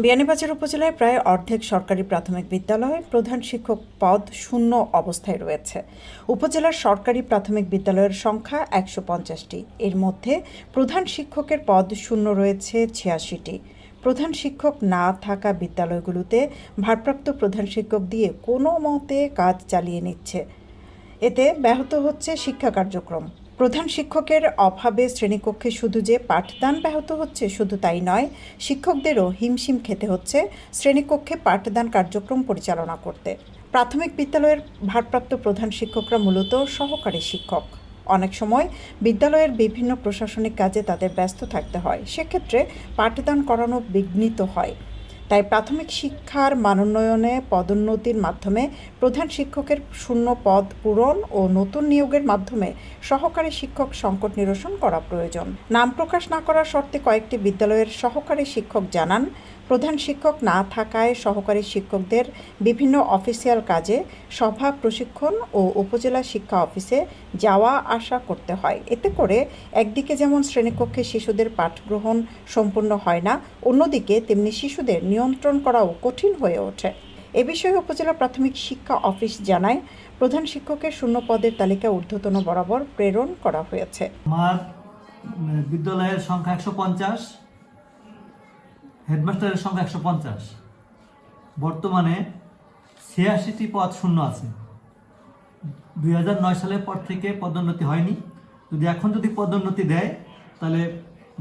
বিয়ানীবাজার উপজেলায় প্রায় অর্ধেক সরকারি প্রাথমিক বিদ্যালয়ে প্রধান শিক্ষক পদ শূন্য অবস্থায় রয়েছে। উপজেলার সরকারি প্রাথমিক বিদ্যালয়ের সংখ্যা ১৫০টি। এর মধ্যে প্রধান শিক্ষকের পদ শূন্য রয়েছে ৮৬টি। প্রধান শিক্ষক না থাকা বিদ্যালয়গুলোতে ভারপ্রাপ্ত প্রধান শিক্ষক দিয়ে কোনো মতে কাজ চালিয়ে নিচ্ছে। এতে ব্যাহত হচ্ছে শিক্ষা কার্যক্রম। প্রধান শিক্ষকের অভাবে শ্রেণীকক্ষে শুধু যে পাঠদান ব্যাহত হচ্ছে, শুধু তাই নয়, শিক্ষকদেরও হিমশিম খেতে হচ্ছে শ্রেণীকক্ষে পাঠদান কার্যক্রম পরিচালনা করতে। প্রাথমিক বিদ্যালয়ের ভারপ্রাপ্ত প্রধান শিক্ষকরা মূলত সহকারী শিক্ষক। অনেক সময় বিদ্যালয়ের বিভিন্ন প্রশাসনিক কাজে তাদের ব্যস্ত থাকতে হয়, সেক্ষেত্রে পাঠদান করানো বিঘ্নিত হয়। তাই প্রাথমিক শিক্ষার মানোন্নয়নে পদোন্নতির মাধ্যমে প্রধান শিক্ষকের শূন্য পদ পূরণ ও নতুন নিয়োগের মাধ্যমে সহকারী শিক্ষক সংকট নিরসন করা প্রয়োজন। নাম প্রকাশ না করার শর্তে কয়েকটি বিদ্যালয়ের সহকারী শিক্ষক জানান, প্রধান শিক্ষক না থাকায় সহকারী শিক্ষকদের বিভিন্ন অফিসিয়াল কাজে সভা, প্রশিক্ষণ ও উপজেলা শিক্ষা অফিসে যাওয়া আসা করতে হয়। এতে করে একদিকে যেমন শ্রেণীকক্ষে শিশুদের পাঠ গ্রহণ সম্পূর্ণ হয় না, অন্যদিকে তেমনি শিশুদের নিয়ন্ত্রণ করাও কঠিন হয়ে ওঠে। এ বিষয়ে উপজেলা প্রাথমিক শিক্ষা অফিস জানায়, প্রধান শিক্ষকের শূন্য পদের তালিকা ঊর্ধ্বতন বরাবর প্রেরণ করা হয়েছে। আমার বিদ্যালয়ের সংখ্যা ১৫০, হেডমাস্টারের সংখ্যা ১৫০। বর্তমানে ৮৬টি পদ শূন্য আছে। ২০০৯ সালের পর থেকে পদোন্নতি হয়নি। যদি পদোন্নতি দেয় তাহলে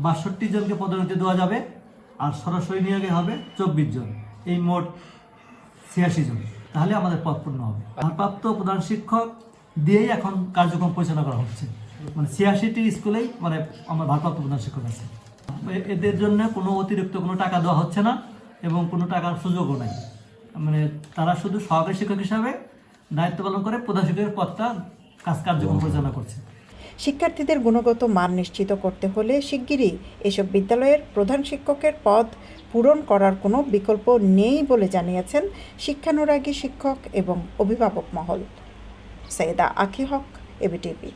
৬২ জনকে পদোন্নতি দেওয়া যাবে, আর সরাসরি নিয়োগে হবে ২৪ জন, এই মোট ৮৬ জন। তাহলে আমাদের পদ পূর্ণ হবে। ভারপ্রাপ্ত প্রধান শিক্ষক দিয়েই এখন কার্যক্রম পরিচালনা করা হচ্ছে। ৮৬টি স্কুলেই আমার ভারপ্রাপ্ত প্রধান শিক্ষক আছে। এদের জন্য অতিরিক্ত কোনো টাকা দেওয়া হচ্ছে না এবং কোনো টাকার সুযোগও নাই। তারা শুধু সহকারী শিক্ষক হিসাবে দায়িত্ব পালন করে প্রধান শিক্ষকের পদটা কার্যক্রম পরিচালনা করছে। শিক্ষার্থীদের গুণগত মান নিশ্চিত করতে হলে শিগগিরই এসব বিদ্যালয়ের প্রধান শিক্ষকের পদ পূরণ করার কোনো বিকল্প নেই বলে জানিয়েছেন শিক্ষানুরাগী শিক্ষক এবং অভিভাবক মহল। সৈয়দা আখি হক, এবিটিভি।